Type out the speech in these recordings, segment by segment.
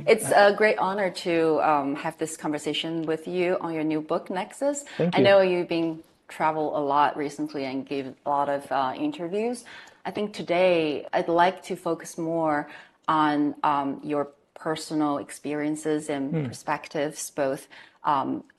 It's a great honor to have this conversation with you on your new book, Nexus. Thank you. I know you've been travel a lot recently and gave a lot of interviews. I think today I'd like to focus more on your personal experiences and perspectives, both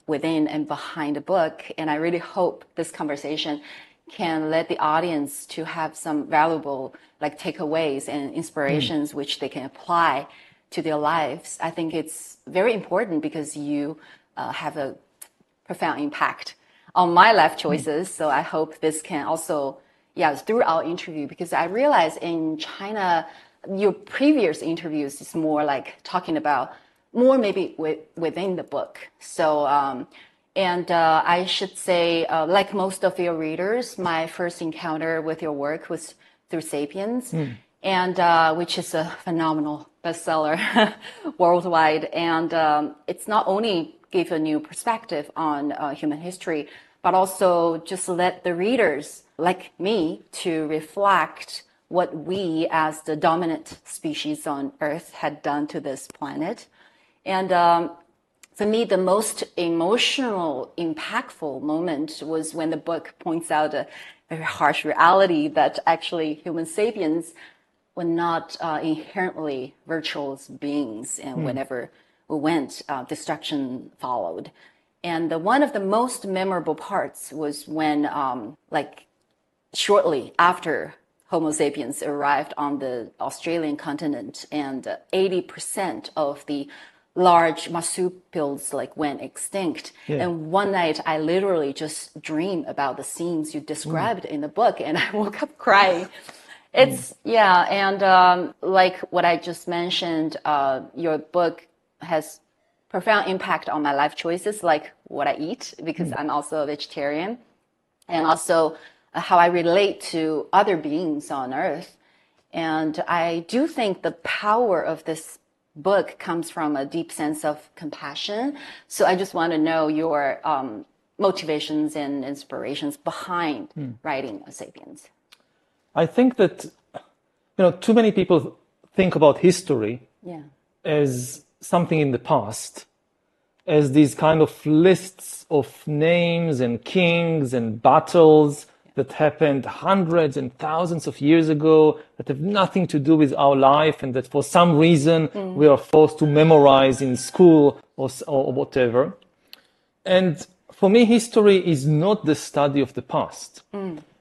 within and behind the book. And I really hope this conversation can let the audience to have some valuable takeaways and inspirations which they can apply to their lives. I think it's very important because you have a profound impact on my life choices. So I hope this can also, through our interview, because I realize in China, your previous interviews is more like talking about more maybe within the book. So, I should say, like most of your readers, my first encounter with your work was through Sapiens, and which is a phenomenal bestseller worldwide. And it's not only gave a new perspective on human history, but also just let the readers like me to reflect what we as the dominant species on Earth had done to this planet. And for me, the most emotional, impactful moment was when the book points out a very harsh reality that actually human sapiens were not inherently virtuous beings. And whenever we went, destruction followed. And one of the most memorable parts was when, shortly after Homo sapiens arrived on the Australian continent, and 80% of the large marsupials went extinct. Yeah. And one night I literally just dreamed about the scenes you described in the book, and I woke up crying. It's and like what I just mentioned, your book has profound impact on my life choices, like what I eat, because I'm also a vegetarian, and also how I relate to other beings on Earth. And I do think the power of this book comes from a deep sense of compassion. So I just want to know your motivations and inspirations behind writing Sapiens. I think that, too many people think about history as something in the past, as these kind of lists of names and kings and battles that happened hundreds and thousands of years ago that have nothing to do with our life, and that for some reason we are forced to memorize in school or whatever. And for me, history is not the study of the past.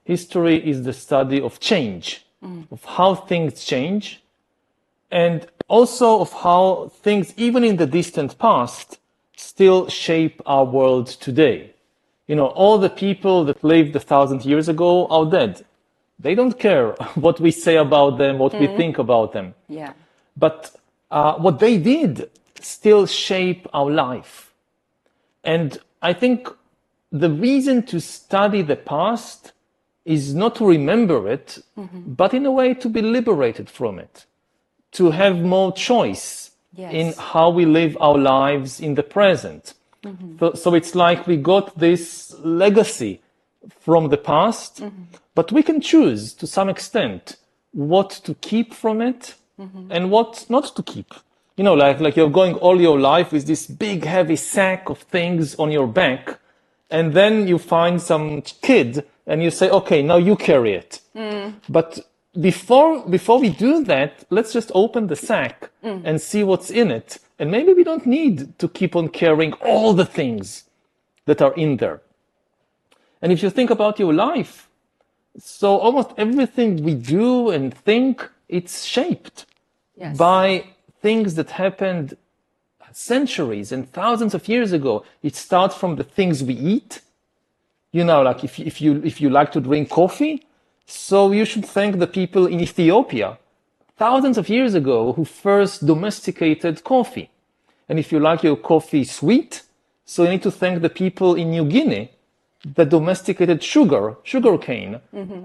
History is the study of change, of how things change, and also of how things, even in the distant past, still shape our world today. All the people that lived 1,000 years ago are dead. They don't care what we say about them, what we think about them. Yeah. But what they did still shape our life. And I think the reason to study the past is not to remember it, but in a way to be liberated from it, to have more choice in how we live our lives in the present. So it's like we got this legacy from the past, but we can choose to some extent what to keep from it and what not to keep. Like you're going all your life with this big heavy sack of things on your back, and then you find some kid and you say, okay, now you carry it. But before we do that, let's just open the sack and see what's in it. And maybe we don't need to keep on carrying all the things that are in there. And if you think about your life, so almost everything we do and think, it's shaped by things that happened centuries and thousands of years ago. It starts from the things we eat. Like if you like to drink coffee, so you should thank the people in Ethiopia thousands of years ago who first domesticated coffee. And if you like your coffee sweet, so you need to thank the people in New Guinea that domesticated sugarcane,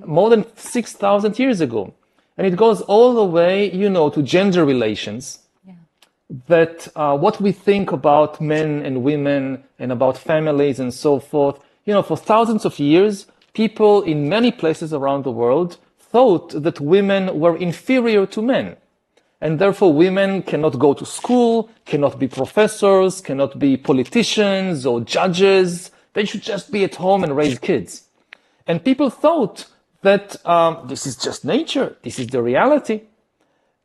more than 6,000 years ago. And it goes all the way, to gender relations, that what we think about men and women and about families and so forth, for thousands of years, people in many places around the world thought that women were inferior to men. and therefore women cannot go to school, cannot be professors, cannot be politicians or judges. They should just be at home and raise kids. And people thought that this is just nature, this is the reality.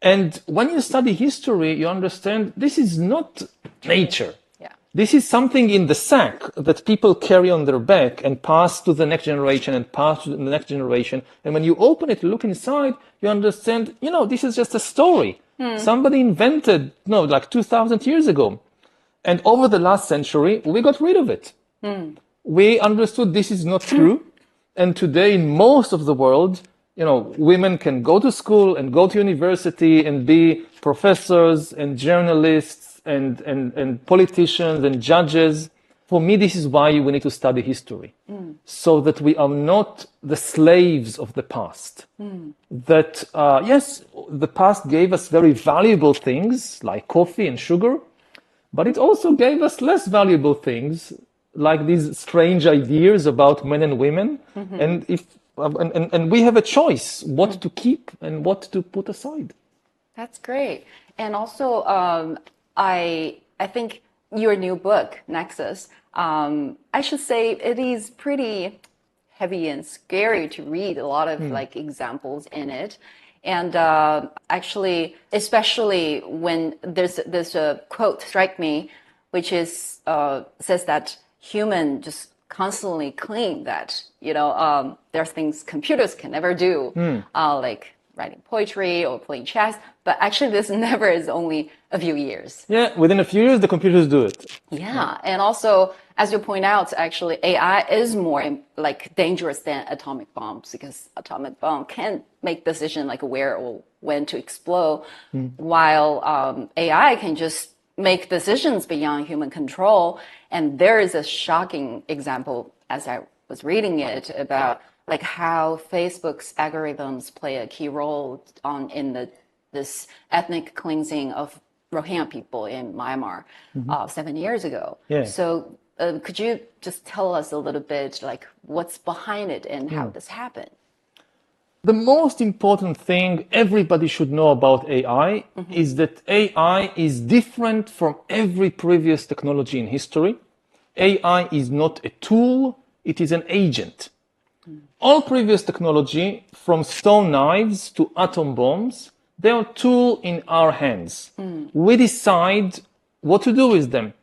And when you study history, you understand this is not nature. Yeah. This is something in the sack that people carry on their back and pass to the next generation and pass to the next generation. And when you open it, look inside, you understand, this is just a story. Somebody invented, like 2,000 years ago. And over the last century, we got rid of it. We understood this is not true. And today, in most of the world, women can go to school and go to university and be professors and journalists and politicians and judges. For me, this is why we need to study history, so that we are not the slaves of the past. That, yes, the past gave us very valuable things like coffee and sugar, but it also gave us less valuable things like these strange ideas about men and women. And we have a choice what to keep and what to put aside. That's great. And also, I think your new book, Nexus, I should say it is pretty heavy and scary to read, a lot of examples in it. And actually, especially when there's a quote strike me, which is says that human just constantly claim that, there's things computers can never do, like writing poetry or playing chess. But actually, this never is only a few years. Yeah, within a few years, the computers do it. Yeah, and also, as you point out, actually, AI is more dangerous than atomic bombs, because atomic bomb can make decision like where or when to explode, while AI can just make decisions beyond human control. And there is a shocking example, as I was reading it, about how Facebook's algorithms play a key role in this ethnic cleansing of Rohingya people in Myanmar 7 years ago. Yeah. So could you just tell us a little bit what's behind it and how this happened? The most important thing everybody should know about AI is that AI is different from every previous technology in history. AI is not a tool, it is an agent. All previous technology, from stone knives to atom bombs, they are a tool in our hands. We decide what to do with them.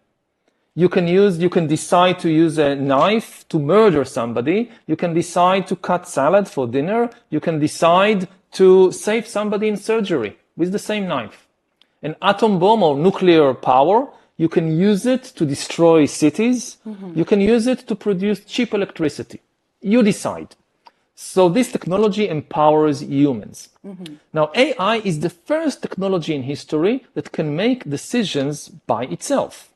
You can decide to use a knife to murder somebody. You can decide to cut salad for dinner. You can decide to save somebody in surgery with the same knife. An atom bomb or nuclear power, you can use it to destroy cities. You can use it to produce cheap electricity. You decide. So this technology empowers humans. Now, AI is the first technology in history that can make decisions by itself.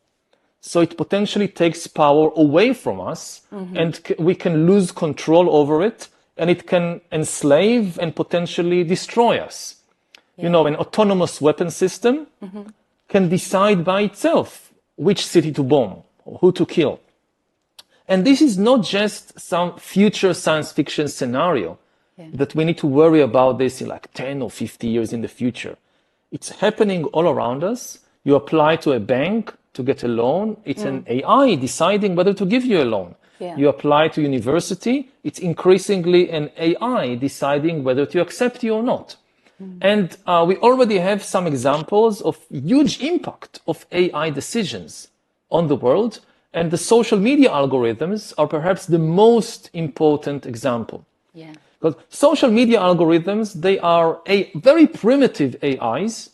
So it potentially takes power away from us, and we can lose control over it, and it can enslave and potentially destroy us. An autonomous weapon system can decide by itself which city to bomb or who to kill. And this is not just some future science fiction scenario that we need to worry about this in 10 or 50 years in the future. It's happening all around us. You apply to a bank to get a loan, it's an AI deciding whether to give you a loan. Yeah. You apply to university, it's increasingly an AI deciding whether to accept you or not. And we already have some examples of huge impact of AI decisions on the world, and the social media algorithms are perhaps the most important example. Yeah. Because social media algorithms, they are very primitive AIs,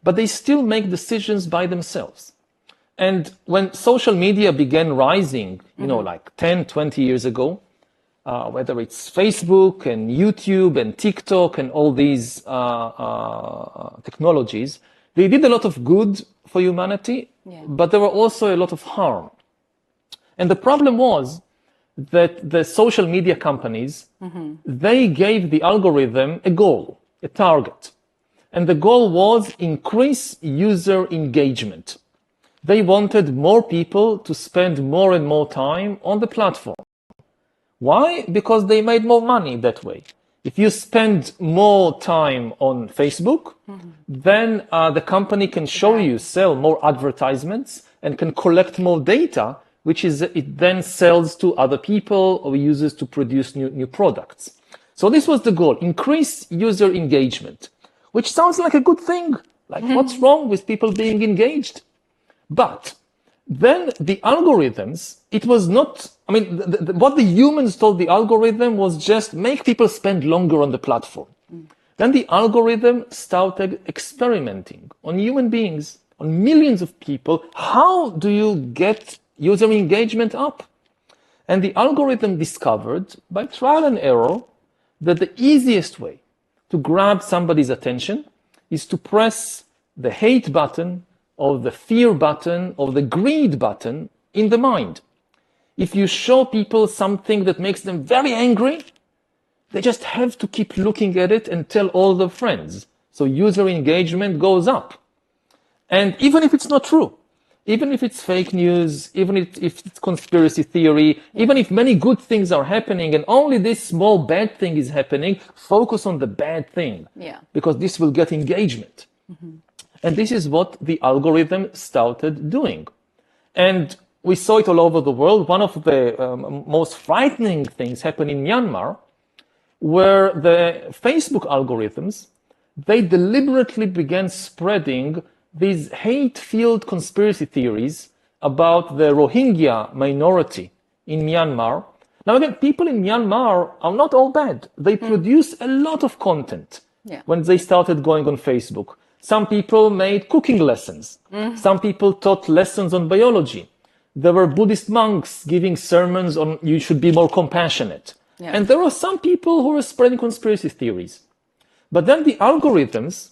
but they still make decisions by themselves. And when social media began rising, 10, 20 years ago, whether it's Facebook and YouTube and TikTok and all these technologies, they did a lot of good for humanity, but there were also a lot of harm. And the problem was that the social media companies, they gave the algorithm a goal, a target. And the goal was increase user engagement. They wanted more people to spend more and more time on the platform. Why? Because they made more money that way. If you spend more time on Facebook, then the company can show you, sell more advertisements and can collect more data, which is it then sells to other people or uses to produce new products. So this was the goal, increase user engagement, which sounds like a good thing. Like what's wrong with people being engaged? But then the algorithms, it was not, I mean, what the humans told the algorithm was just make people spend longer on the platform. Then the algorithm started experimenting on human beings, on millions of people. How do you get user engagement up? And the algorithm discovered by trial and error that the easiest way to grab somebody's attention is to press the hate button or the fear button or the greed button in the mind. If you show people something that makes them very angry, they just have to keep looking at it and tell all their friends. So user engagement goes up. And even if it's not true, even if it's fake news, even if it's conspiracy theory, even if many good things are happening and only this small bad thing is happening, focus on the bad thing. Because this will get engagement. And this is what the algorithm started doing. And we saw it all over the world. One of the most frightening things happened in Myanmar, where the Facebook algorithms, they deliberately began spreading these hate-filled conspiracy theories about the Rohingya minority in Myanmar. Now again, people in Myanmar are not all bad. They produce a lot of content when they started going on Facebook. Some people made cooking lessons. Some people taught lessons on biology. There were Buddhist monks giving sermons on you should be more compassionate. And there were some people who were spreading conspiracy theories. But then the algorithms,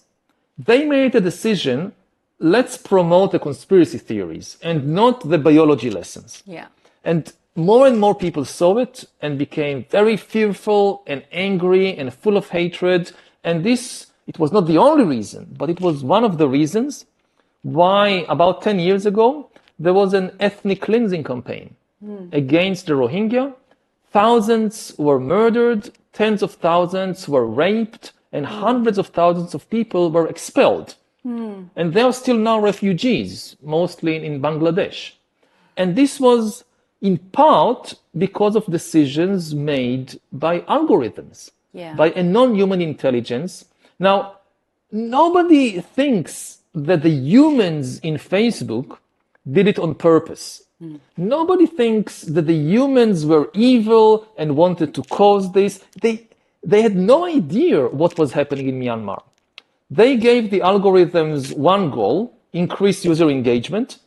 they made a decision, let's promote the conspiracy theories and not the biology lessons. And more people saw it and became very fearful and angry and full of hatred. And this, it was not the only reason, but it was one of the reasons why about 10 years ago, there was an ethnic cleansing campaign against the Rohingya. Thousands were murdered, tens of thousands were raped, and hundreds of thousands of people were expelled. And they are still now refugees, mostly in Bangladesh. And this was in part because of decisions made by algorithms, by a non-human intelligence. Now, nobody thinks that the humans in Facebook did it on purpose. Nobody thinks that the humans were evil and wanted to cause this. They had no idea what was happening in Myanmar. They gave the algorithms one goal, increase user engagement,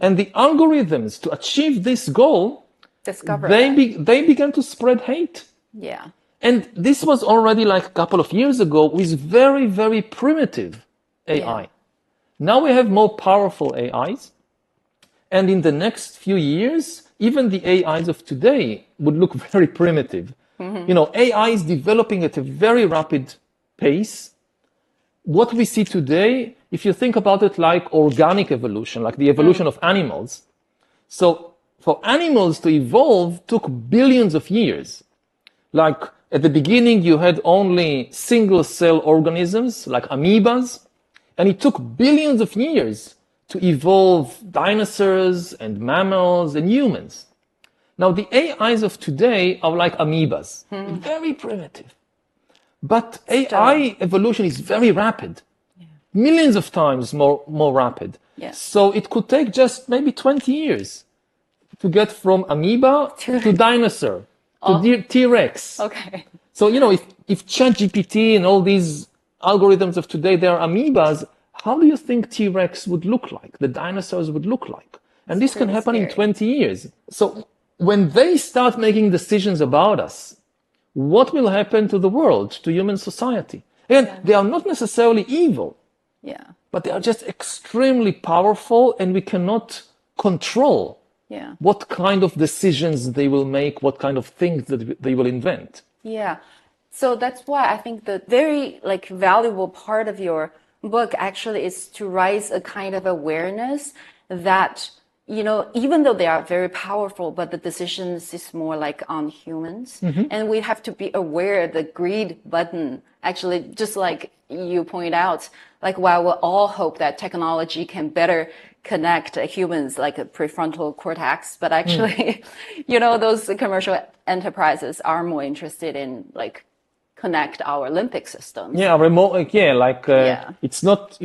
and the algorithms, to achieve this goal, they began to spread hate. And this was already like a couple of years ago with very, very primitive AI. Now we have more powerful AIs. And in the next few years, even the AIs of today would look very primitive. You know, AI is developing at a very rapid pace. What we see today, if you think about it like organic evolution, like the evolution of animals. So for animals to evolve took billions of years. Like at the beginning, you had only single cell organisms like amoebas, and it took billions of years to evolve dinosaurs and mammals and humans. Now, the AIs of today are like amoebas, very primitive. But AI evolution is very rapid, millions of times more rapid. So it could take just maybe 20 years to get from amoeba to dinosaur, to T-Rex. So, you know, if ChatGPT and all these algorithms of today, they are amoebas, how do you think T-Rex would look like? The dinosaurs would look like? And this can happen in 20 years. So when they start making decisions about us, what will happen to the world, to human society? And they are not necessarily evil, but they are just extremely powerful, and we cannot control what kind of decisions they will make, what kind of things that they will invent. So that's why I think the very valuable part of your book actually is to raise a kind of awareness that even though they are very powerful, but the decisions is more like on humans. And we have to be aware the greed button, actually, just like you point out, like while we all hope that technology can better connect humans like a prefrontal cortex, but actually, those commercial enterprises are more interested in like connect our limbic systems. Yeah, it's not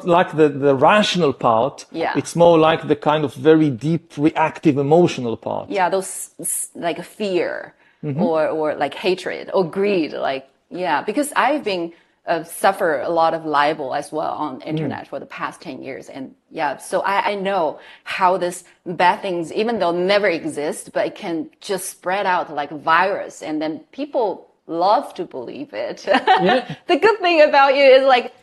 like the rational part. Yeah. It's more like the kind of very deep, reactive, emotional part. Yeah, those like fear or like hatred or greed, because I've been suffer a lot of libel as well on internet for the past 10 years. And so I know how this bad things, even though never exist, but it can just spread out like virus. And then people love to believe it. Yeah. The good thing about you is like,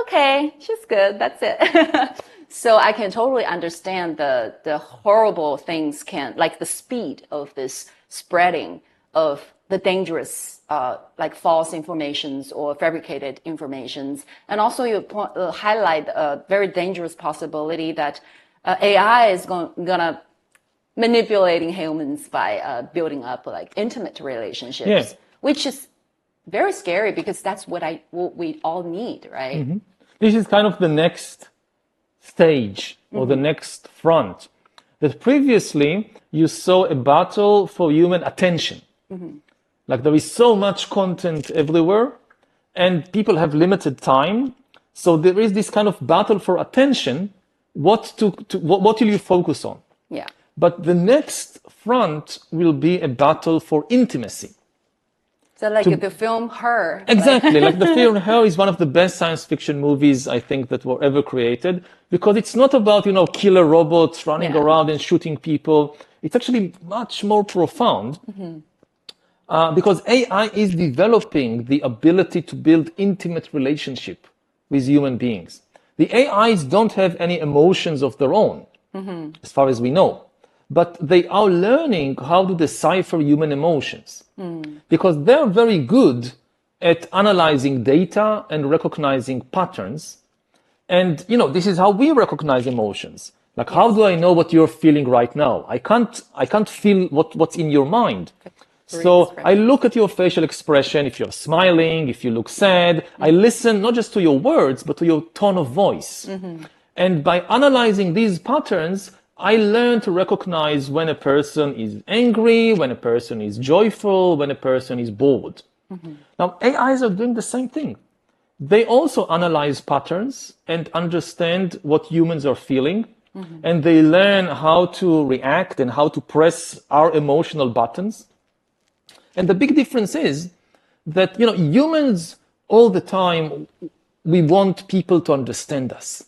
okay, she's good. That's it. So I can totally understand the horrible things like the speed of this spreading of the dangerous, like false informations or fabricated informations. And also you highlight a very dangerous possibility that AI is gonna manipulating humans by building up like intimate relationships, which is very scary because that's what we all need, right? This is kind of the next stage or the next front. That previously you saw a battle for human attention. Like there is so much content everywhere and people have limited time. So there is this kind of battle for attention. What will you focus on? Yeah. But the next front will be a battle for intimacy. So like the film Her. Exactly. Like the film Her is one of the best science fiction movies, I think, that were ever created, because it's not about, killer robots running around and shooting people. It's actually much more profound because AI is developing the ability to build intimate relationship with human beings. The AIs don't have any emotions of their own, as far as we know. But they are learning how to decipher human emotions because they're very good at analyzing data and recognizing patterns. And, this is how we recognize emotions. Like, how do I know what you're feeling right now? I can't feel what's in your mind. So I look at your facial expression, if you're smiling, if you look sad. I listen not just to your words, but to your tone of voice. And by analyzing these patterns, I learn to recognize when a person is angry, when a person is joyful, when a person is bored. Now, AIs are doing the same thing. They also analyze patterns and understand what humans are feeling. And they learn how to react and how to press our emotional buttons. And the big difference is that, humans all the time, we want people to understand us.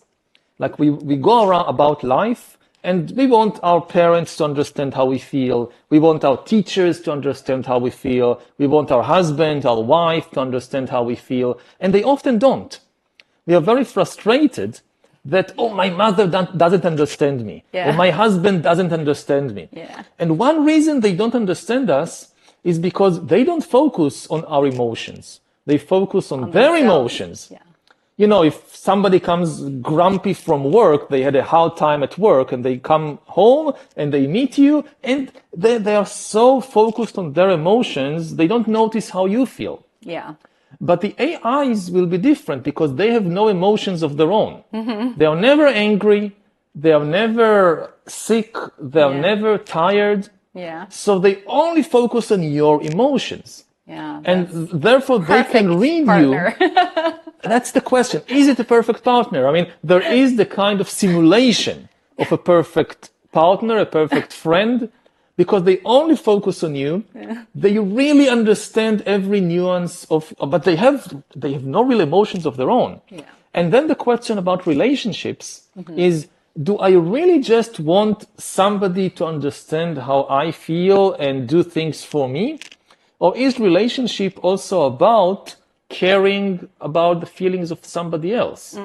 Like we go around about life, and we want our parents to understand how we feel. We want our teachers to understand how we feel. We want our husband, our wife to understand how we feel. And they often don't. We are very frustrated that, my mother doesn't understand me. Or my husband doesn't understand me. And one reason they don't understand us is because they don't focus on our emotions. They focus on their emotions. If somebody comes grumpy from work, they had a hard time at work, and they come home and they meet you, and they are so focused on their emotions, they don't notice how you feel. But the AIs will be different because they have no emotions of their own. They are never angry. They are never sick. They are never tired. So they only focus on your emotions. And therefore they can read partner. You. That's the question. Is it a perfect partner? I mean, there is the kind of simulation of a perfect partner, a perfect friend, because they only focus on you. They really understand every nuance but they have no real emotions of their own. And then the question about relationships is, do I really just want somebody to understand how I feel and do things for me? Or is relationship also about caring about the feelings of somebody else?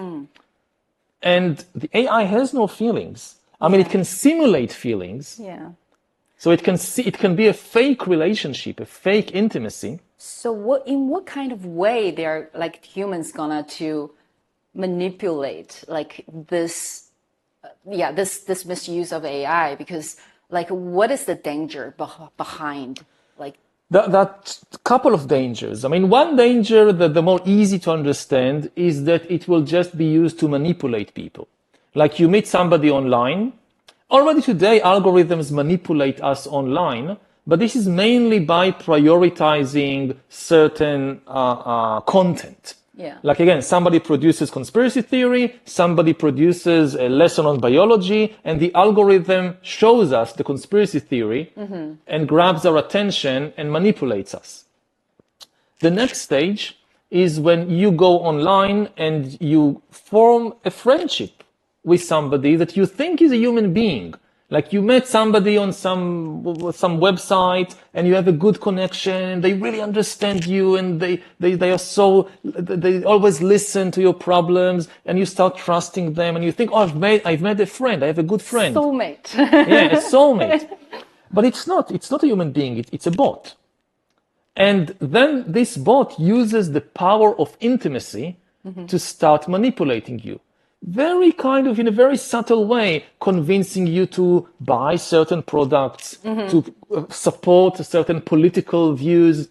And the AI has no feelings. I mean, it can simulate feelings. So it can be a fake relationship, a fake intimacy. So in what kind of way they're like humans gonna to manipulate like this this misuse of AI? Because like, what is the danger behind like? That couple of dangers. I mean, one danger that the more easy to understand is that it will just be used to manipulate people. Like you meet somebody online. Already today, algorithms manipulate us online, but this is mainly by prioritizing certain content. Yeah. Like again, somebody produces conspiracy theory, somebody produces a lesson on biology, and the algorithm shows us the conspiracy theory and grabs our attention and manipulates us. The next stage is when you go online and you form a friendship with somebody that you think is a human being. Like you met somebody on some website and you have a good connection, they really understand you and they always listen to your problems and you start trusting them and you think, oh, I've made a friend, I have a good friend. Soulmate. Yeah, a soulmate. But it's not a human being, it's a bot. And then this bot uses the power of intimacy to start manipulating you. Very kind of in a very subtle way, convincing you to buy certain products, to support certain political views.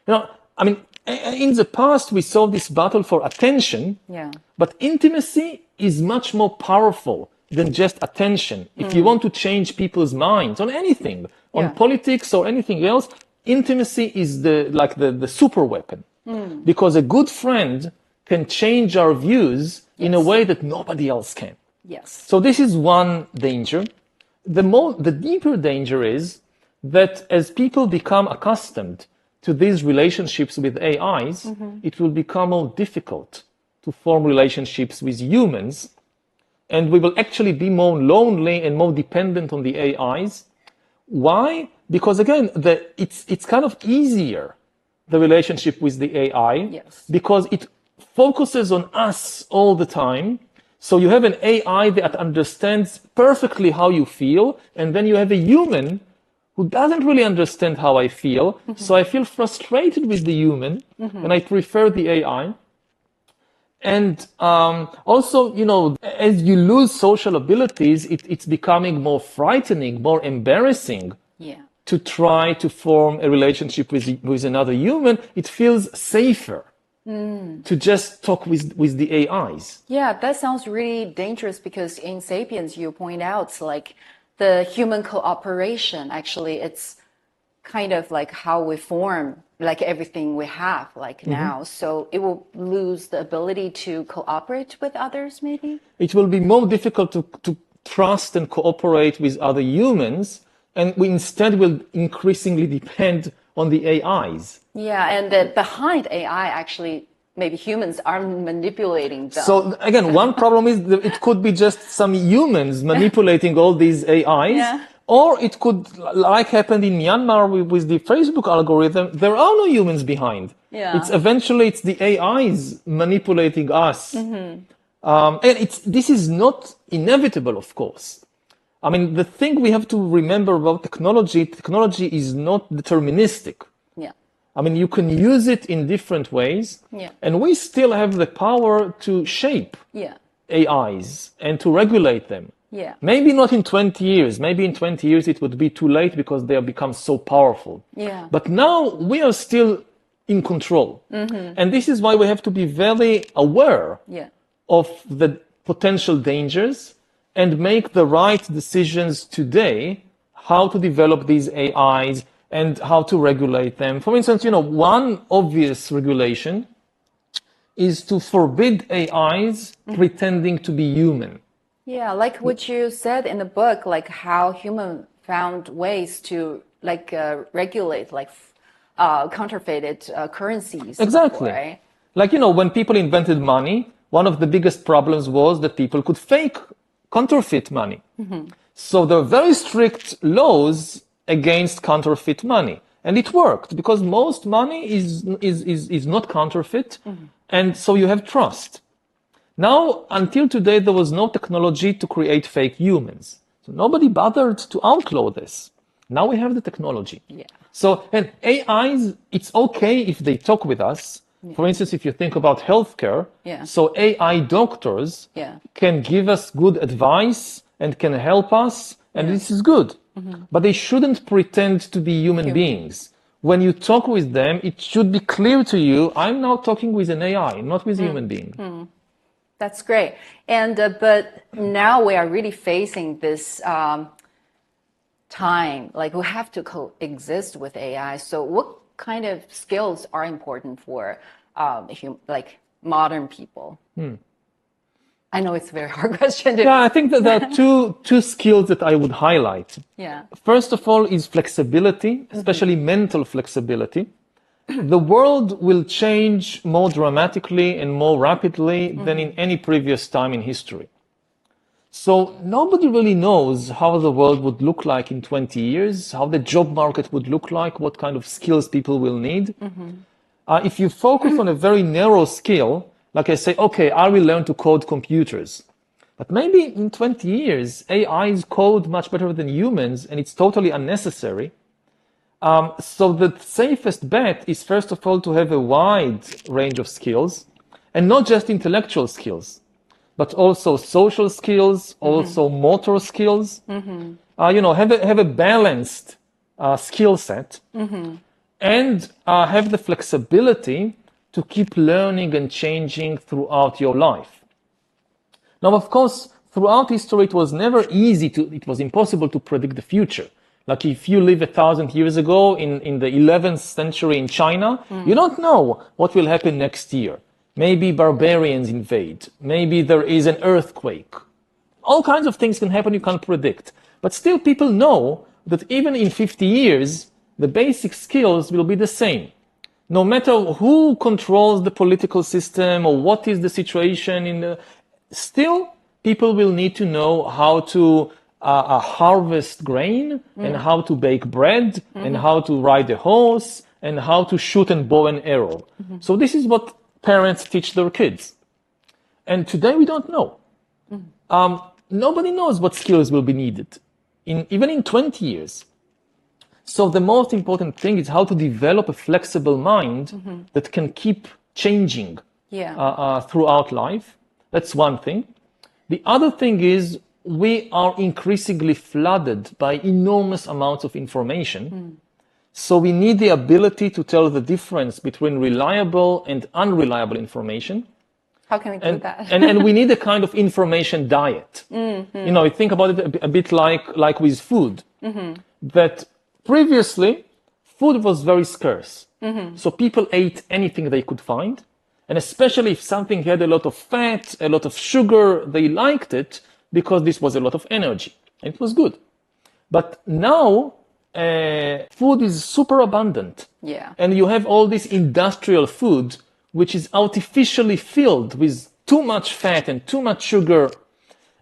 I mean, in the past, we saw this battle for attention, but intimacy is much more powerful than just attention. If you want to change people's minds on anything, on politics or anything else, intimacy is the super weapon. Because a good friend can change our views in a way that nobody else can. Yes. So this is one danger. The deeper danger is that as people become accustomed to these relationships with AIs, it will become more difficult to form relationships with humans. And we will actually be more lonely and more dependent on the AIs. Why? Because again, it's kind of easier, the relationship with the AI, because it focuses on us all the time. So you have an AI that understands perfectly how you feel, and then you have a human who doesn't really understand how I feel. So I feel frustrated with the human, and I prefer the AI. And also, as you lose social abilities, it's becoming more frightening, more embarrassing to try to form a relationship with another human. It feels safer to just talk with the AIs. Yeah, that sounds really dangerous because in Sapiens, you point out like the human cooperation, actually, it's kind of like how we form like everything we have like now. So it will lose the ability to cooperate with others, maybe? It will be more difficult to trust and cooperate with other humans, and we instead will increasingly depend on the AIs. Yeah, and that behind AI, actually, maybe humans are manipulating them. So again, one problem is that it could be just some humans manipulating all these AIs, or it could, like happened in Myanmar with the Facebook algorithm, there are no humans behind. It's the AIs manipulating us. And this is not inevitable, of course. I mean, the thing we have to remember about technology is not deterministic. I mean, you can use it in different ways, and we still have the power to shape AIs and to regulate them. Maybe not in 20 years. Maybe in 20 years it would be too late because they have become so powerful. But now we are still in control. And this is why we have to be very aware of the potential dangers and make the right decisions today, how to develop these AIs and how to regulate them. For instance, one obvious regulation is to forbid AIs pretending to be human. Yeah, like what you said in the book, like how human found ways to regulate counterfeited currencies. Exactly. Before, right? Like, when people invented money, one of the biggest problems was that people could fake counterfeit money. So there are very strict laws against counterfeit money. And it worked because most money is not counterfeit. And so you have trust. Now, until today, there was no technology to create fake humans. So nobody bothered to outlaw this. Now we have the technology. So, and AIs, it's okay if they talk with us, For instance, if you think about healthcare, Yeah. so AI doctors Yeah. can give us good advice and can help us, and this is good. But they shouldn't pretend to be human beings. When you talk with them, it should be clear to you, I'm now talking with an AI, not with a human being. That's great. And but now we are really facing this time, like we have to coexist with AI. So what kind of skills are important for like modern people? I know it's a very hard question. Yeah, I think that there are two skills that I would highlight. Yeah. First of all is flexibility, especially mental flexibility. The world will change more dramatically and more rapidly than in any previous time in history. So nobody really knows how the world would look like in 20 years, how the job market would look like, what kind of skills people will need. If you focus on a very narrow skill, like I say, okay, I will learn to code computers. But maybe in 20 years, AIs code much better than humans, and it's totally unnecessary. So the safest bet is, first of all, to have a wide range of skills, and not just intellectual skills, but also social skills, also motor skills. Have a balanced skill set, and have the flexibility to keep learning and changing throughout your life. Now, of course, throughout history, it was impossible to predict the future. Like if you live 1,000 years ago in the 11th century in China, you don't know what will happen next year. Maybe barbarians invade. Maybe there is an earthquake. All kinds of things can happen you can't predict. But still people know that even in 50 years, the basic skills will be the same. No matter who controls the political system or what is the situation still people will need to know how to harvest grain and how to bake bread and how to ride a horse and how to shoot and bow and arrow. So this is what parents teach their kids. And today we don't know. Nobody knows what skills will be needed, even in 20 years. So the most important thing is how to develop a flexible mind that can keep changing throughout life. That's one thing. The other thing is we are increasingly flooded by enormous amounts of information. So we need the ability to tell the difference between reliable and unreliable information. How can we do that? and we need a kind of information diet. Think about it a bit like with food. That previously, food was very scarce. So people ate anything they could find. And especially if something had a lot of fat, a lot of sugar, they liked it because this was a lot of energy. And it was good. But now, food is super abundant. Yeah. And you have all this industrial food, which is artificially filled with too much fat and too much sugar.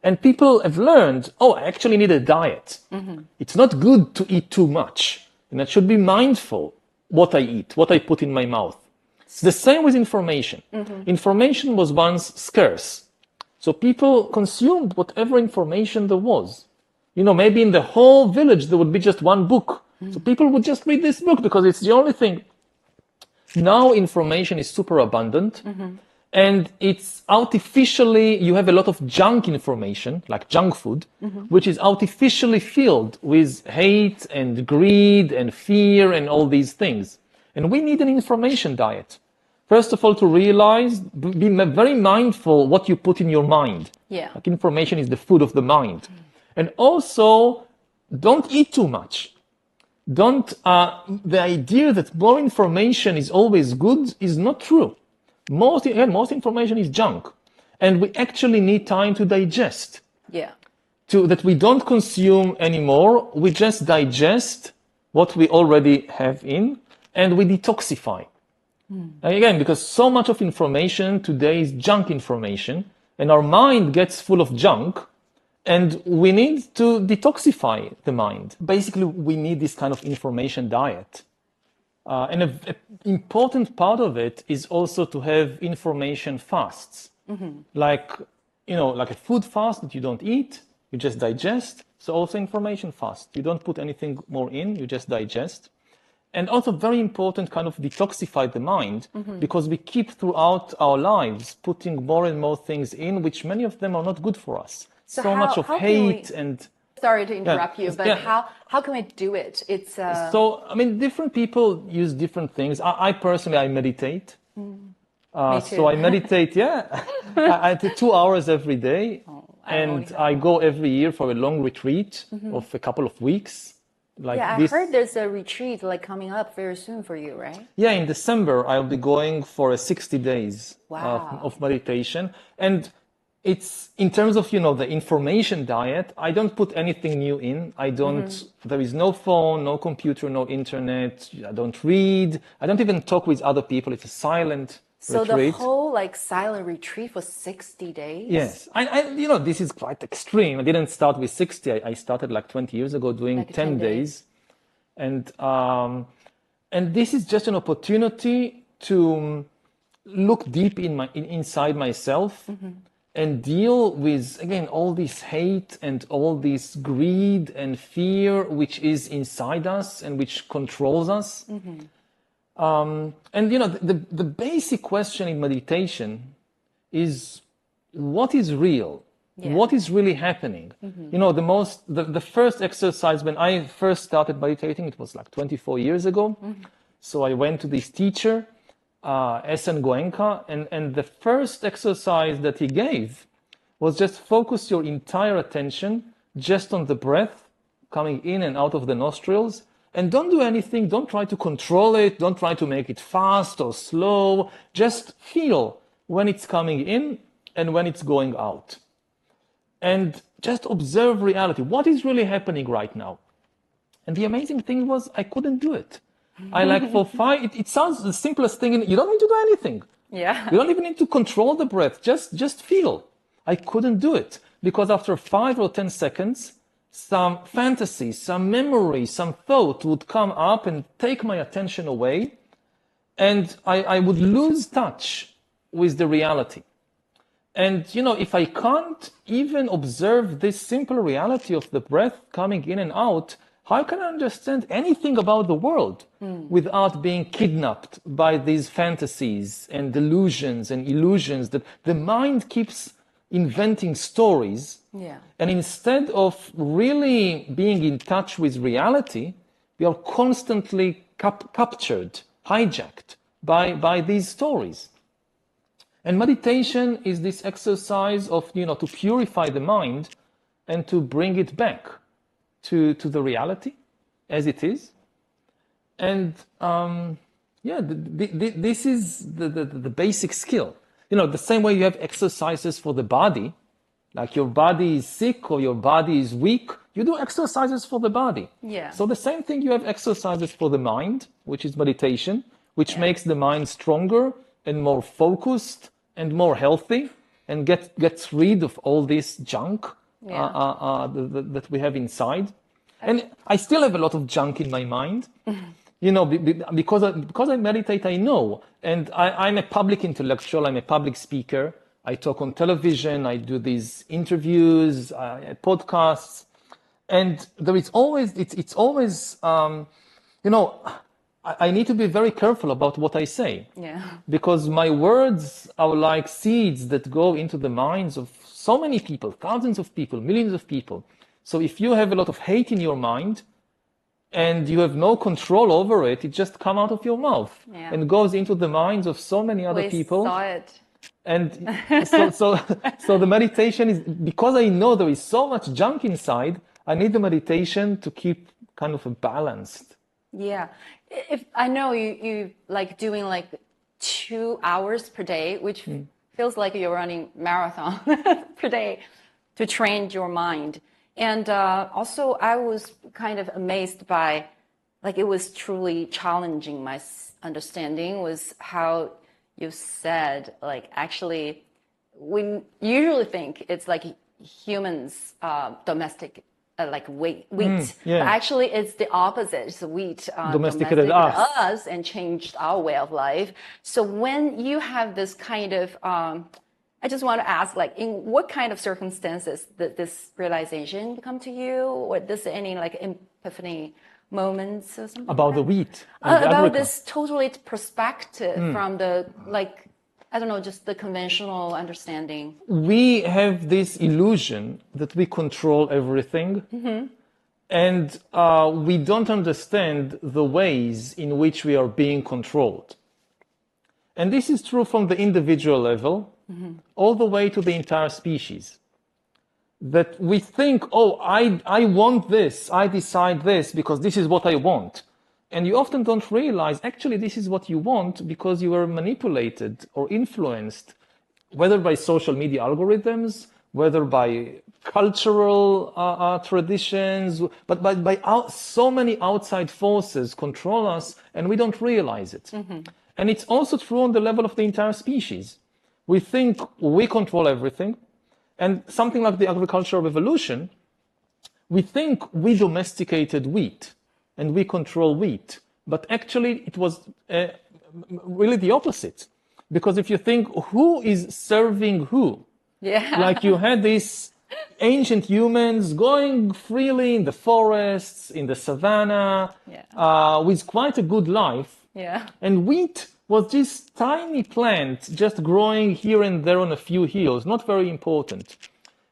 And people have learned, I actually need a diet. It's not good to eat too much. And I should be mindful what I eat, what I put in my mouth. It's the same with information. Information was once scarce. So people consumed whatever information there was. Maybe in the whole village, there would be just one book. So people would just read this book because it's the only thing. Now information is super abundant. And it's you have a lot of junk information, like junk food, which is artificially filled with hate and greed and fear and all these things. And we need an information diet. First of all, to realize, be very mindful what you put in your mind. Yeah. Like information is the food of the mind. And also, don't eat too much. The idea that more information is always good is not true. Most information is junk. And we actually need time to digest. Yeah. That we don't consume anymore. We just digest what we already have in and we detoxify. Again, because so much of information today is junk information and our mind gets full of junk and we need to detoxify the mind. Basically, we need this kind of information diet. And an important part of it is also to have information fasts. Like a food fast that you don't eat, you just digest. So also information fast. You don't put anything more in, you just digest. And also very important, kind of detoxify the mind, because we keep throughout our lives putting more and more things in, which many of them are not good for us. So much of hate and... Sorry to interrupt you, but how can we do it? It's So, I mean, different people use different things. I personally, I meditate. Me too. So I meditate, I do 2 hours every day. And I go every year for a long retreat of a couple of weeks. Like I heard there's a retreat like coming up very soon for you, right? Yeah, in December, I'll be going for a 60 days Wow. of meditation. And it's in terms of, the information diet, I don't put anything new in. I don't, there is no phone, no computer, no internet. I don't read. I don't even talk with other people. It's a silent retreat. The whole like silent retreat was 60 days? Yes. This is quite extreme. I didn't start with 60. I started like 20 years ago doing like 10 days. And this is just an opportunity to look deep inside myself and deal with, again, all this hate and all this greed and fear which is inside us and which controls us. And the basic question in meditation is, what is real? What is really happening? The first exercise when I first started meditating, it was like 24 years ago. So I went to this teacher, S.N. Goenka, and the first exercise that he gave was just focus your entire attention just on the breath coming in and out of the nostrils. And don't do anything. Don't try to control it. Don't try to make it fast or slow. Just feel when it's coming in and when it's going out. And just observe reality. What is really happening right now? And the amazing thing was I couldn't do it. It sounds the simplest thing. You don't need to do anything. Yeah. You don't even need to control the breath. Just feel. I couldn't do it because after 5 or 10 seconds, some fantasy, some memory, some thought would come up and take my attention away. And I would lose touch with the reality. And, if I can't even observe this simple reality of the breath coming in and out, how can I understand anything about the world without being kidnapped by these fantasies and delusions and illusions that the mind keeps inventing stories? Yeah. And instead of really being in touch with reality, we are constantly captured, hijacked by these stories. And meditation is this exercise of, to purify the mind and to bring it back to the reality as it is. And this is the basic skill. The same way you have exercises for the body, like your body is sick or your body is weak, you do exercises for the body. Yeah. So the same thing, you have exercises for the mind, which is meditation, which makes the mind stronger and more focused and more healthy and gets rid of all this junk that we have inside. And I still have a lot of junk in my mind, because I meditate, I know. And I'm a public intellectual, I'm a public speaker. I talk on television, I do these interviews, podcasts. And there is always, it's always, I need to be very careful about what I say. Yeah. Because my words are like seeds that go into the minds of so many people, thousands of people, millions of people. So if you have a lot of hate in your mind and you have no control over it, it just comes out of your mouth and goes into the minds of so many other people. Saw it. And so the meditation is, because I know there is so much junk inside, I need the meditation to keep kind of a balanced. Yeah. If I know you like doing like 2 hours per day, which feels like you're running marathon per day to train your mind. And also I was kind of amazed by, like, it was truly challenging my understanding was how you said, like, actually, we usually think it's like humans, domestic, like wheat. But actually, it's the opposite. It's wheat domesticated us and changed our way of life. So when you have this kind of, I just want to ask, like, in what kind of circumstances did this realization come to you, or this any like epiphany moments or something? About like the that? wheat. And the About agriculture. this totally perspective from the, like, I don't know, just the conventional understanding. We have this illusion that we control everything. And we don't understand the ways in which we are being controlled. And this is true from the individual level all the way to the entire species. That we think, oh, I want this, I decide this because this is what I want. And you often don't realize, actually, this is what you want because you were manipulated or influenced, whether by social media algorithms, whether by cultural traditions, but by so many outside forces control us and we don't realize it. And it's also true on the level of the entire species. We think we control everything. And something like the agricultural revolution, we think we domesticated wheat and we control wheat. But actually, it was really the opposite. Because if you think who is serving who, like you had these ancient humans going freely in the forests, in the savannah, with quite a good life. And wheat was this tiny plant just growing here and there on a few hills, not very important.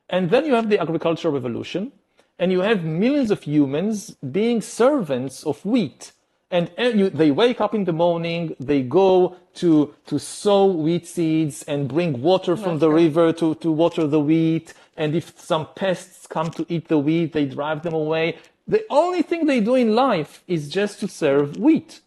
And then you have the agricultural revolution, and you have millions of humans being servants of wheat. And they wake up in the morning, they go to sow wheat seeds and bring water from the river to water the wheat. And if some pests come to eat the wheat, they drive them away. The only thing they do in life is just to serve wheat.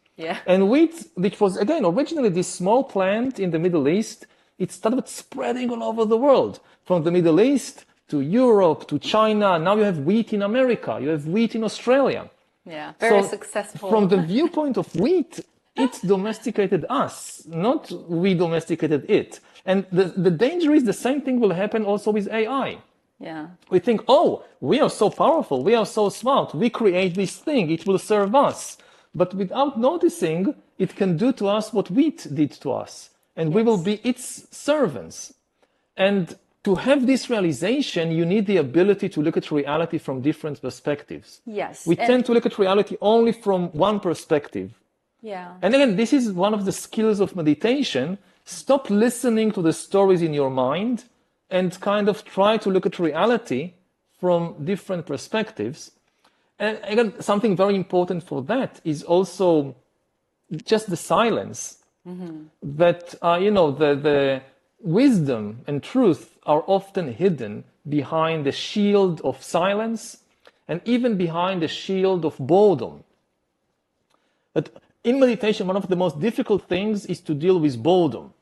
And wheat, which was, again, originally this small plant in the Middle East, it started spreading all over the world, from the Middle East to Europe to China. Now you have wheat in America, you have wheat in Australia. Very successful. From the viewpoint of wheat, it domesticated us, not we domesticated it. And the danger is the same thing will happen also with AI. We think, oh, we are so powerful, we are so smart, we create this thing, it will serve us. But without noticing, it can do to us what wheat did to us. And we will be its servants. And to have this realization, you need the ability to look at reality from different perspectives. We tend to look at reality only from one perspective. And again, this is one of the skills of meditation. Stop listening to the stories in your mind and kind of try to look at reality from different perspectives. And again, something very important for that is also just the silence. That, the wisdom and truth are often hidden behind the shield of silence and even behind the shield of boredom. But in meditation, one of the most difficult things is to deal with boredom.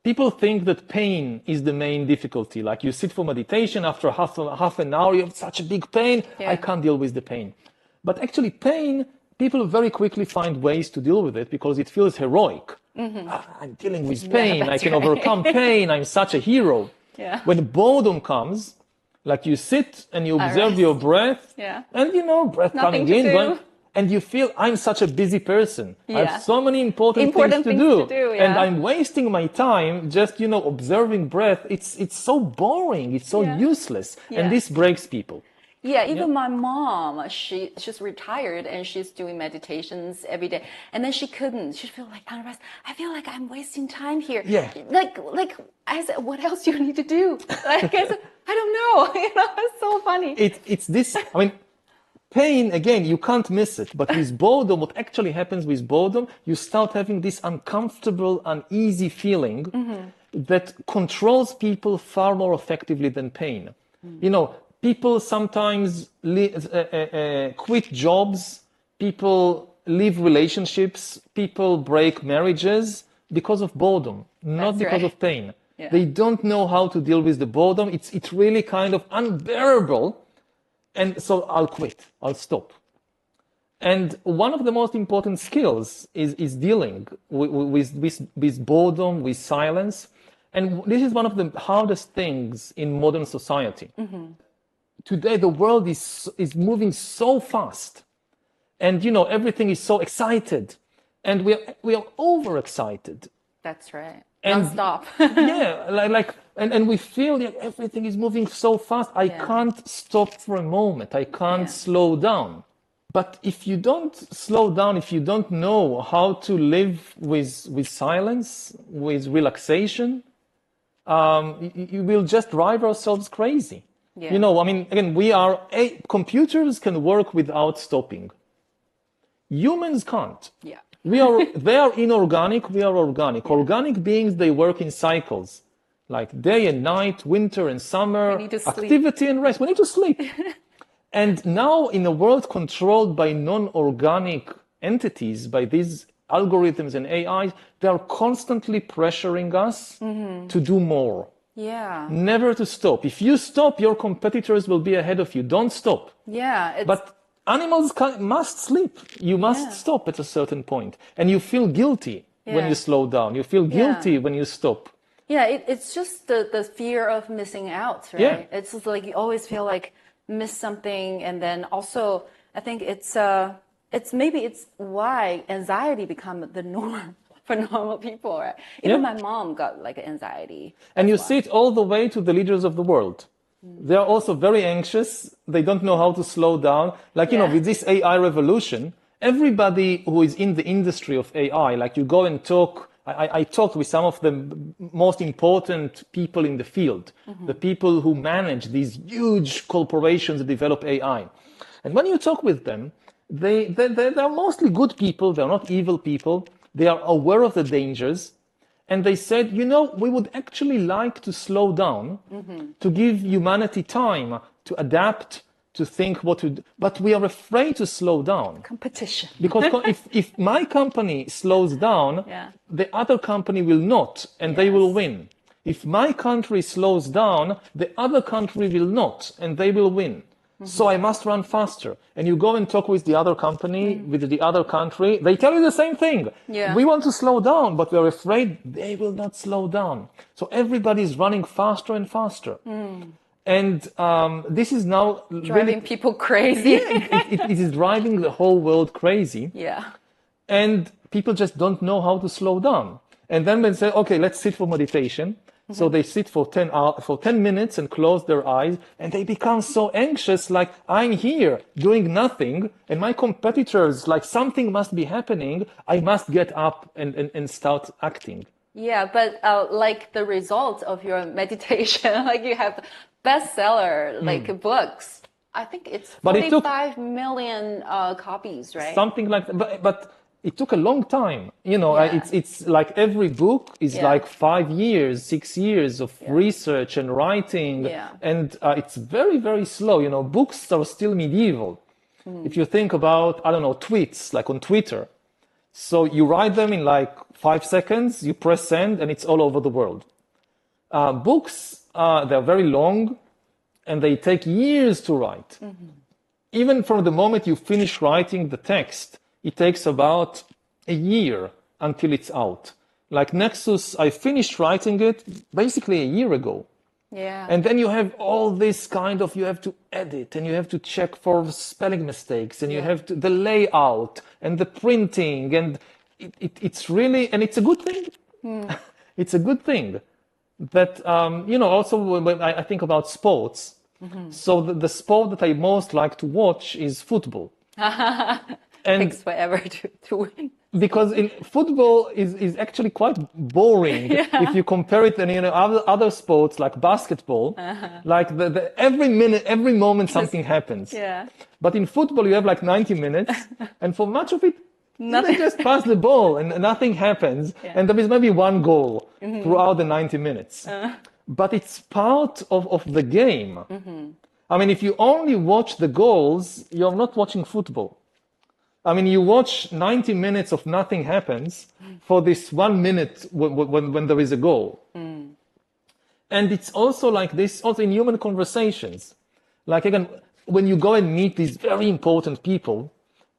People think that pain is the main difficulty. Like you sit for meditation, after half an hour, you have such a big pain, I can't deal with the pain. But actually pain, people very quickly find ways to deal with it because it feels heroic. I'm dealing with pain, I can overcome pain, I'm such a hero. When boredom comes, like you sit and you observe your breath, and breath Nothing coming in, going, and you feel, I'm such a busy person. I have so many important things to do. And I'm wasting my time just, observing breath. It's so boring. It's so useless. And this breaks people. Even my mom, she's retired and she's doing meditations every day. And then she couldn't. She feel like, I feel like I'm wasting time here. Like I said, what else do you need to do? Like I said, I don't know. It's so funny. It's this, pain, again, you can't miss it. But with boredom, what actually happens with boredom, you start having this uncomfortable, uneasy feeling that controls people far more effectively than pain. People sometimes quit jobs, people leave relationships, people break marriages because of boredom, not because of pain. They don't know how to deal with the boredom. It's really kind of unbearable. And so I'll quit, I'll stop. And one of the most important skills is dealing with boredom, with silence. And this is one of the hardest things in modern society. Today, the world is moving so fast. And, everything is so excited. And we are overexcited. That's right. And non-stop. And we feel like everything is moving so fast. I can't stop for a moment. I can't slow down. But if you don't slow down, if you don't know how to live with silence, with relaxation, you will just drive ourselves crazy. Yeah. You know, I mean, again, computers can work without stopping. Humans can't. Yeah. They are inorganic, we are organic. Yeah. Organic beings, they work in cycles, like day and night, winter and summer, activity and rest. We need to sleep. And now in a world controlled by non-organic entities, by these algorithms and AI, they are constantly pressuring us to do more. Yeah. Never to stop. If you stop, your competitors will be ahead of you. Don't stop. Yeah. But animals must sleep. You must stop at a certain point. And you feel guilty when you slow down. You feel guilty when you stop. Yeah, it's just the fear of missing out, right? Yeah. It's just like you always feel like miss something. And then also, I think it's why anxiety become the norm for normal people, right? Even my mom got like anxiety. And you see it all the way to the leaders of the world. They are also very anxious. They don't know how to slow down. Like, you know, with this AI revolution, everybody who is in the industry of AI, like you go and talk, I talked with some of the most important people in the field, the people who manage these huge corporations that develop AI. And when you talk with them, they're mostly good people. They're not evil people. They are aware of the dangers. And they said, you know, we would actually like to slow down, to give humanity time to adapt, to think what to do. But we are afraid to slow down. Competition. Because if my company slows down, the other company will not, and they will win. If my country slows down, the other country will not, and they will win. So I must run faster. And you go and talk with the other company, with the other country. They tell you the same thing. Yeah. We want to slow down, but we're afraid they will not slow down. So everybody is running faster and faster. And this is now driving people crazy. It is driving the whole world crazy. Yeah. And people just don't know how to slow down. And then they say, okay, let's sit for meditation. So they sit for 10 minutes and close their eyes, and they become so anxious, like, I'm here doing nothing, and my competitors, like, something must be happening. I must get up and start acting. Yeah, but like the result of your meditation, like you have bestseller, like books. I think it's 45 million copies, right? Something like that. But it took a long time. You know, it's like every book is like 5 years, 6 years of research and writing. Yeah. And it's very, very slow. You know, books are still medieval. If you think about, I don't know, tweets, like on Twitter. So you write them in like 5 seconds, you press send, and it's all over the world. Books, they're very long, and they take years to write. Even from the moment you finish writing the text, it takes about a year until it's out. Like Nexus, I finished writing it basically a year ago. Yeah. And then you have all this kind of, you have to edit and you have to check for spelling mistakes and you have to, the layout and the printing, and it's really, and it's a good thing. It's a good thing. That, you know, also when I think about sports, so the sport that I most like to watch is football. And takes forever to win. Because in football is actually quite boring if you compare it to, you know, other sports like basketball. Like every minute, every moment something happens. Yeah. But in football you have like 90 minutes, and for much of it, they just pass the ball and nothing happens, and there is maybe one goal throughout the 90 minutes. But it's part of the game. I mean, if you only watch the goals, you're not watching football. I mean, you watch 90 minutes of nothing happens for this 1 minute when there is a goal. And it's also like this also in human conversations. Like, again, when you go and meet these very important people,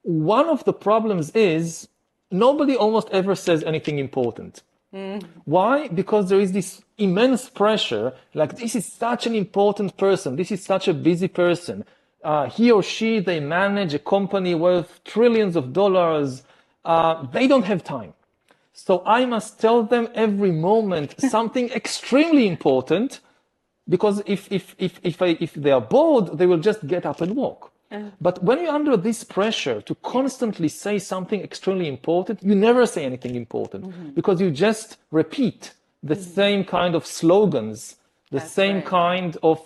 one of the problems is nobody almost ever says anything important. Why? Because there is this immense pressure, like, this is such an important person, this is such a busy person. He or she, they manage a company worth trillions of dollars. They don't have time. So I must tell them every moment something extremely important, because if they are bored, they will just get up and walk. But when you're under this pressure to constantly say something extremely important, you never say anything important because you just repeat the same kind of slogans, the same kind of,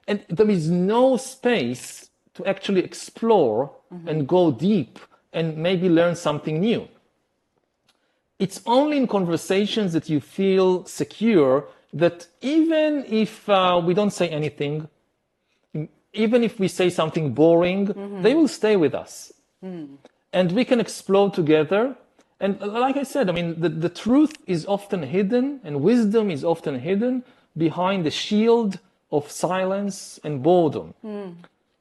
and there is no space to actually explore and go deep and maybe learn something new. It's only in conversations that you feel secure that even if we don't say anything, even if we say something boring, they will stay with us. And we can explore together. And like I said, I mean, the truth is often hidden and wisdom is often hidden behind the shield of silence and boredom.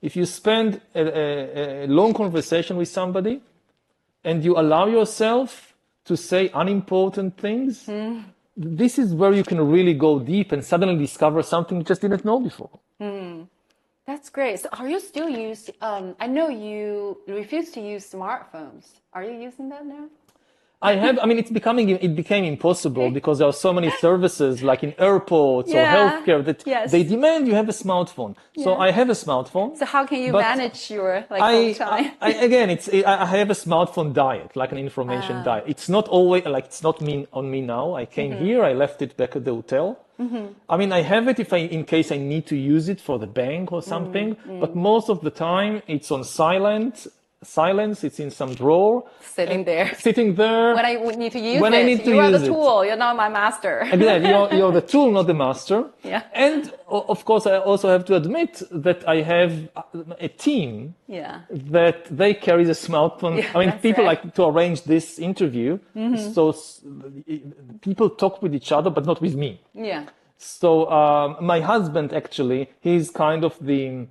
If you spend a long conversation with somebody and you allow yourself to say unimportant things, this is where you can really go deep and suddenly discover something you just didn't know before. That's great. So are you still using, I know you refuse to use smartphones. Are you using that now? I have, I mean, it became impossible because there are so many services like in airports or healthcare that they demand you have a smartphone. So I have a smartphone. So how can you manage your home time? I have a smartphone diet, like an information diet. It's not always, like, it's not on me now. I came here, I left it back at the hotel. I mean, I have it in case I need to use it for the bank or something, but most of the time it's on silence, it's in some drawer. Sitting there. When I need to use it. You are the tool, you're not my master. Exactly, you're the tool, not the master. Yeah. And of course, I also have to admit that I have a team that they carry the smartphone. I mean, people like to arrange this interview. So people talk with each other, but not with me. Yeah. So my husband, actually, he's kind of the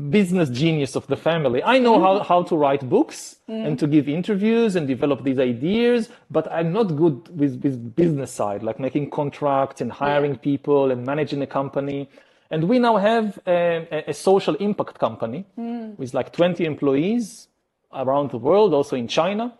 business genius of the family. I know how to write books and to give interviews and develop these ideas, but I'm not good with business side, like making contracts and hiring people and managing a company. And we now have a social impact company with like 20 employees around the world, also in China.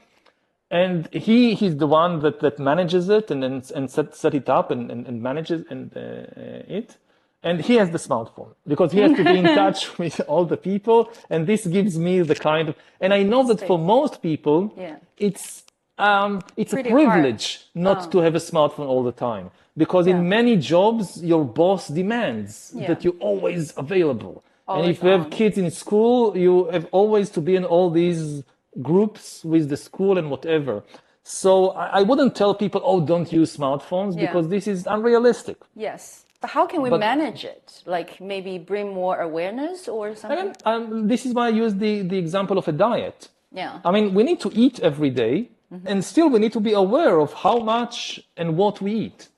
And he's the one that manages it and set it up and manages it. And he has the smartphone because he has to be in touch with all the people. And this gives me the kind of, and I know that for most people, it's a privilege not to have a smartphone all the time. Because in many jobs, your boss demands that you're always available. And if you have kids in school, you have always to be in all these groups with the school and whatever. So I wouldn't tell people, oh, don't use smartphones because this is unrealistic. Yes. But how can we manage it? Like maybe bring more awareness or something? This is why I use the example of a diet. Yeah. I mean, we need to eat every day, and still we need to be aware of how much and what we eat.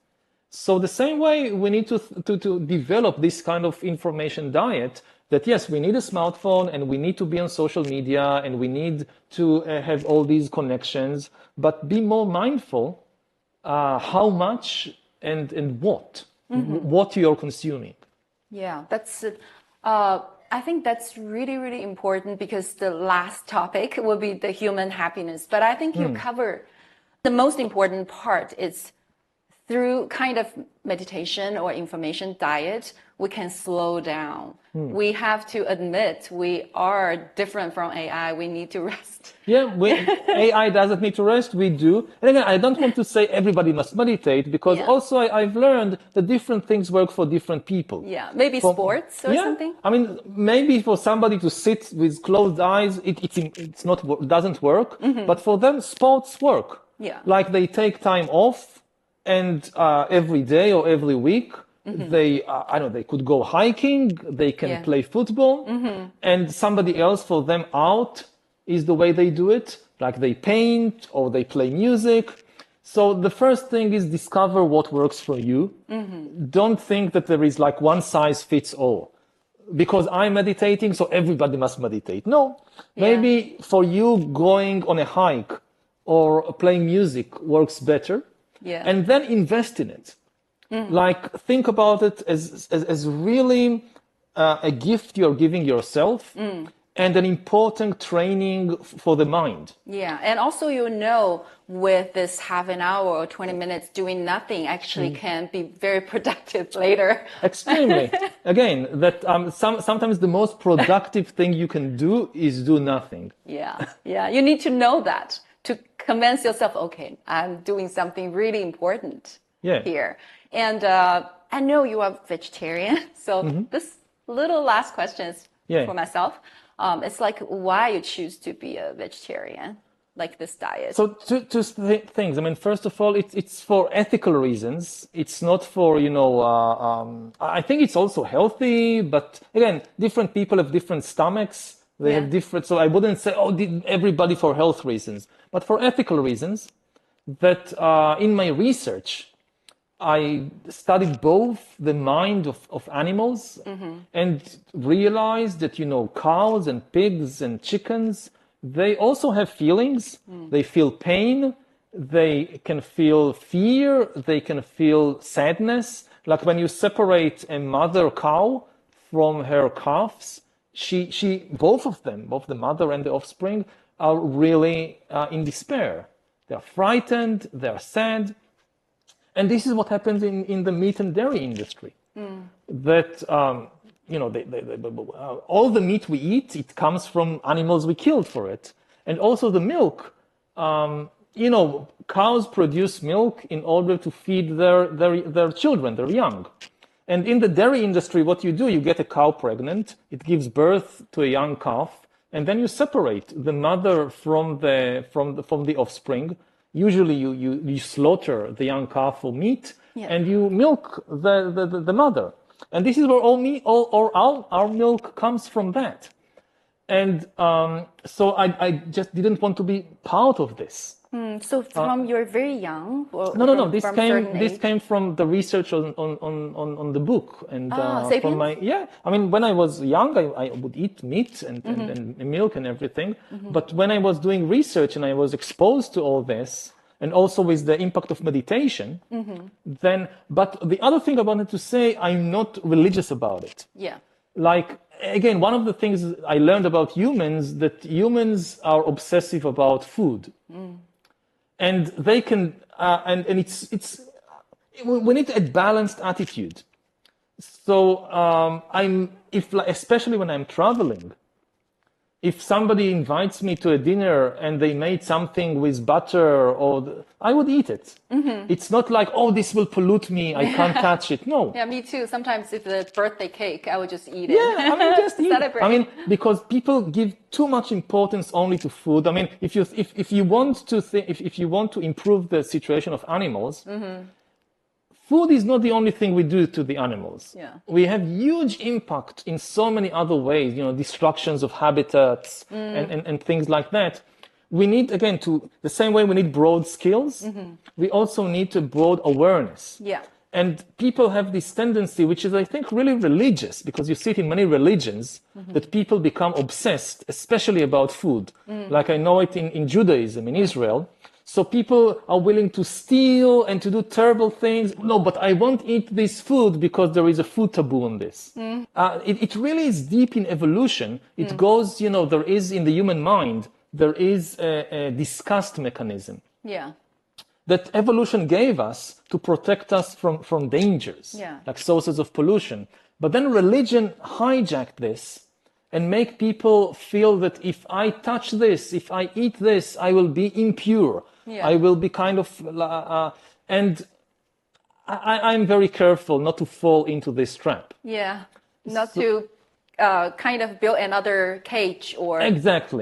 So the same way we need to develop this kind of information diet that, yes, we need a smartphone and we need to be on social media and we need to have all these connections, but be more mindful how much and what you're consuming. Yeah, that's I think that's really, really important because the last topic will be the human happiness. But I think you cover the most important part is through kind of meditation or information diet, we can slow down. We have to admit we are different from AI. We need to rest. Yeah, AI doesn't need to rest. We do. And again, I don't want to say everybody must meditate because also I've learned that different things work for different people. Yeah, maybe sports or something. I mean, maybe for somebody to sit with closed eyes, it's not doesn't work. But for them, sports work. Yeah, like they take time off, and every day or every week. They, they could go hiking, they can play football, and somebody else for them out is the way they do it. Like they paint or they play music. So the first thing is discover what works for you. Don't think that there is like one size fits all. Because I'm meditating, so everybody must meditate. No, maybe for you going on a hike or playing music works better. Yeah. And then invest in it. Like think about it as really a gift you're giving yourself, and an important training for the mind. Yeah, and also with this half an hour or 20 minutes doing nothing actually can be very productive later. Extremely. Again, that sometimes the most productive thing you can do is do nothing. Yeah, you need to know that to convince yourself, okay, I'm doing something really important here. And I know you are vegetarian, so this little last question is for myself. It's like why you choose to be a vegetarian, like this diet. So two things. I mean, first of all, it's for ethical reasons. It's not for, I think it's also healthy, but again, different people have different stomachs. They have different, so I wouldn't say, everybody for health reasons, but for ethical reasons that in my research, I studied both the mind of animals and realized that, cows and pigs and chickens, they also have feelings. They feel pain. They can feel fear. They can feel sadness. Like when you separate a mother cow from her calves, both of them, both the mother and the offspring, are really in despair. They're frightened. They're sad. And this is what happens in the meat and dairy industry. That, all the meat we eat, it comes from animals we killed for it. And also the milk, cows produce milk in order to feed their children, their young. And in the dairy industry, what you do, you get a cow pregnant, it gives birth to a young calf, and then you separate the mother from the offspring. Usually you slaughter the young calf for meat and you milk the mother. And this is where our milk comes from that. And so I just didn't want to be part of this. So from you're very young? No. This came from the research on the book and from my I mean, when I was young, I would eat meat and milk and everything. But when I was doing research and I was exposed to all this, and also with the impact of meditation, but the other thing I wanted to say, I'm not religious about it. Yeah. Like, again, one of the things I learned about humans, that humans are obsessive about food. And they can, and it's we need a balanced attitude. So especially when I'm traveling, if somebody invites me to a dinner and they made something with butter, I would eat it. It's not like, this will pollute me, I can't touch it. No. Yeah, me too. Sometimes if it's a birthday cake, I would just eat it. Yeah, I mean, just eat it. I mean, because people give too much importance only to food. I mean, if you want to improve the situation of animals, food is not the only thing we do to the animals. Yeah. We have huge impact in so many other ways, destructions of habitats and things like that. We need, again, the same way we need broad skills, we also need a broad awareness. Yeah. And people have this tendency, which is, I think, really religious, because you see it in many religions, that people become obsessed, especially about food. Like I know it in Judaism, in Israel. So people are willing to steal and to do terrible things. No, but I won't eat this food because there is a food taboo on this. It really is deep in evolution. It goes, there is in the human mind, there is a disgust mechanism. Yeah. That evolution gave us to protect us from dangers, like sources of pollution. But then religion hijacked this and make people feel that if I touch this, if I eat this, I will be impure. Yeah. I will be kind of, and I'm very careful not to fall into this trap. Yeah, not to kind of build another cage or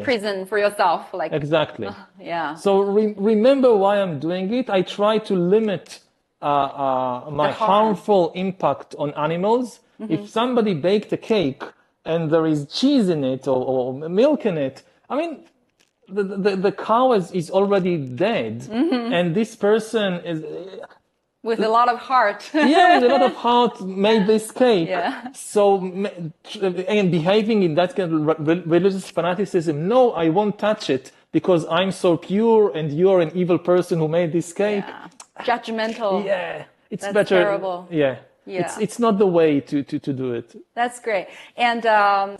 prison for yourself. Exactly. Yeah. So remember why I'm doing it. I try to limit my harmful impact on animals. If somebody baked a cake and there is cheese in it or milk in it, I mean, the cow is already dead, and this person is with a lot of heart. With a lot of heart made this cake. Yeah. So, and behaving in that kind of religious fanaticism, no, I won't touch it because I'm so pure, and you're an evil person who made this cake. Yeah. Judgmental. Yeah, it's That's better. Terrible. Yeah. Yeah. It's not the way to do it. That's great. And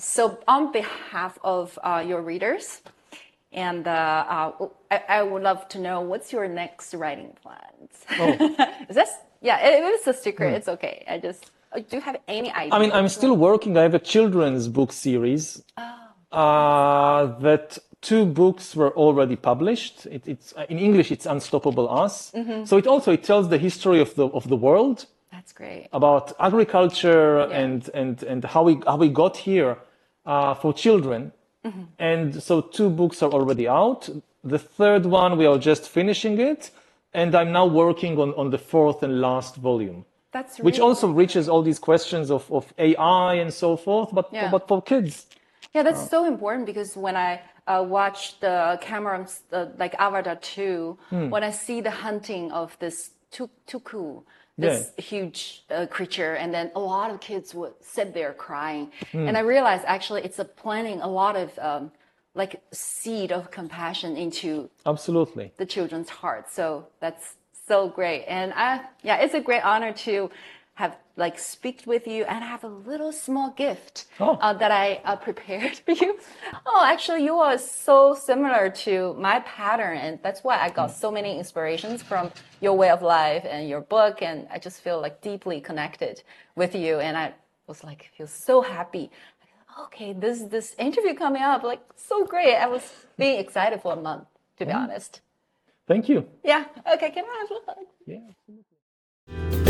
so on behalf of your readers, and I would love to know what's your next writing plans. Oh. Is this? Yeah, it is a secret. It's okay. Do you have any idea? I mean, I'm still working. I have a children's book series that 2 books were already published. It's in English. It's Unstoppable Us. So it tells the history of the world. That's great. About agriculture and how we got here for children. And so 2 books are already out. The 3rd one, we are just finishing it. And I'm now working on the 4th and last volume. That's really which also reaches all these questions of AI and so forth, but for kids. Yeah, that's so important because when I watch the Cameron's like Avatar 2, when I see the hunting of this tuku, this huge creature, and then a lot of kids would sit there crying, and I realized actually it's planting a lot of like seed of compassion into absolutely the children's hearts. So that's so great, and it's a great honor to have like speak with you and have a little small gift that I prepared for you. Oh, actually, you are so similar to my pattern, and that's why I got so many inspirations from your way of life and your book, and I just feel like deeply connected with you, and I was like feel so happy. Okay, this interview coming up, like so great. I was being excited for a month, to be honest. Thank you. Yeah. Okay. Can I have a hug? Yeah.